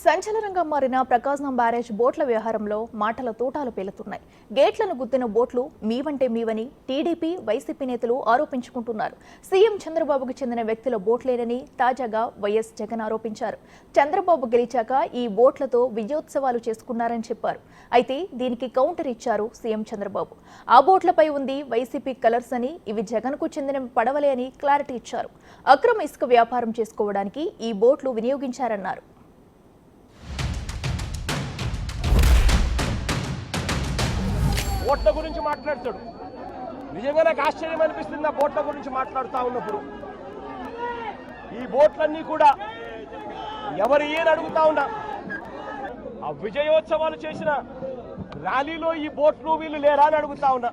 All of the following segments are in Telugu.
సంచలనంగా మారిన ప్రకాశం బ్యారేజ్ బోట్ల వ్యవహారంలో మాటల తూటాలు పేలుతున్నాయి. గేట్లను గుద్దిన బోట్లు మీవంటే మీవని టీడీపీ, వైసీపీ నేతలు ఆరోపించుకుంటున్నారు. సీఎం చంద్రబాబుకు చెందిన వ్యక్తుల బోట్లేనని తాజాగా వైఎస్ జగన్ ఆరోపించారు. చంద్రబాబు గెలిచాక ఈ బోట్లతో విజయోత్సవాలు చేసుకున్నారని చెప్పారు. అయితే దీనికి కౌంటర్ ఇచ్చారు సీఎం చంద్రబాబు. ఆ బోట్లపై ఉంది వైసీపీ కలర్స్ అని, ఇవి జగన్కు చెందిన పడవలే అని క్లారిటీ ఇచ్చారు. అక్రమ ఇసుక వ్యాపారం చేసుకోవడానికి ఈ బోట్లు వినియోగించారన్నారు. బోట్ల గురించి మాట్లాడతాడు. నిజంగా నాకు ఆశ్చర్యం అనిపిస్తుంది ఆ బోట్ల గురించి మాట్లాడుతూ ఉన్నప్పుడు. ఈ బోట్లన్నీ కూడా ఎవరు ఏని అడుగుతా ఉన్నా, ఆ విజయోత్సవాలు చేసిన ర్యాలీలో ఈ బోట్లు వీళ్ళు లేరా అని అడుగుతా ఉన్నా.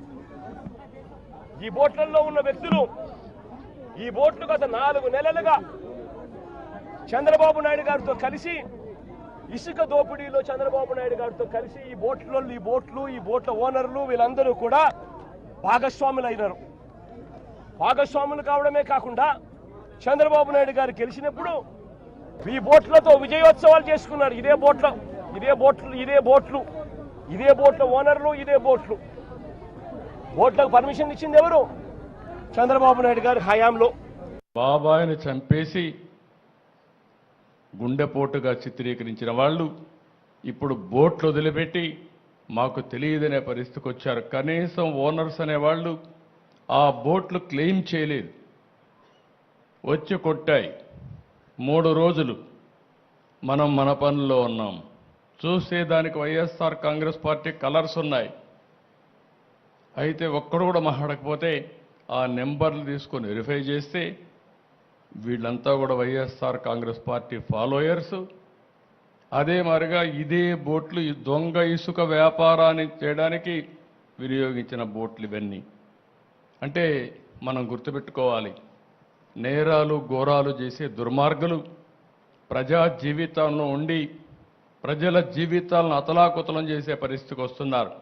ఈ బోట్లలో ఉన్న వ్యక్తులు ఈ బోట్లు గత 4 నెలలుగా చంద్రబాబు నాయుడు గారితో కలిసి ఇసుక దోపిడీలో చంద్రబాబు నాయుడు గారితో కలిసి ఈ బోట్ల ఓనర్లు వీళ్ళందరూ కూడా భాగస్వాములు అయినారు. భాగస్వాములు కావడమే కాకుండా చంద్రబాబు నాయుడు గారు గెలిచినప్పుడు ఈ బోట్లతో విజయోత్సవాలు చేసుకున్నారు. ఇదే బోట్ల ఓనర్లు, ఇదే బోట్లకు పర్మిషన్ ఇచ్చింది ఎవరు? చంద్రబాబు నాయుడు గారి హయాంలో. బాబాయిని చంపేసి గుండెపోటుగా చిత్రీకరించిన వాళ్ళు ఇప్పుడు బోట్లు వదిలిపెట్టి మాకు తెలియదనే పరిస్థితికి వచ్చారు. కనీసం ఓనర్స్ అనేవాళ్ళు ఆ బోట్లు క్లెయిమ్ చేయలేదు, వచ్చి కొట్టాయి. 3 రోజులు మనం మన పనుల్లో ఉన్నాం. చూస్తే దానికి వైఎస్ఆర్ కాంగ్రెస్ పార్టీ కలర్స్ ఉన్నాయి. అయితే ఒక్కడు కూడా మాట్లాడకపోతే ఆ నెంబర్లు తీసుకొని వెరిఫై చేస్తే వీళ్ళంతా కూడా వైఎస్ఆర్ కాంగ్రెస్ పార్టీ ఫాలోయర్స్. అదే మరిగా ఇదే బోట్లు ఈ దొంగ ఇసుక వ్యాపారాన్ని చేయడానికి వినియోగించిన బోట్లు ఇవన్నీ. అంటే మనం గుర్తుపెట్టుకోవాలి, నేరాలు ఘోరాలు చేసే దుర్మార్గులు ప్రజా జీవితాల్లో ఉండి ప్రజల జీవితాలను అతలాకుతలం చేసే పరిస్థితికి వస్తున్నారు.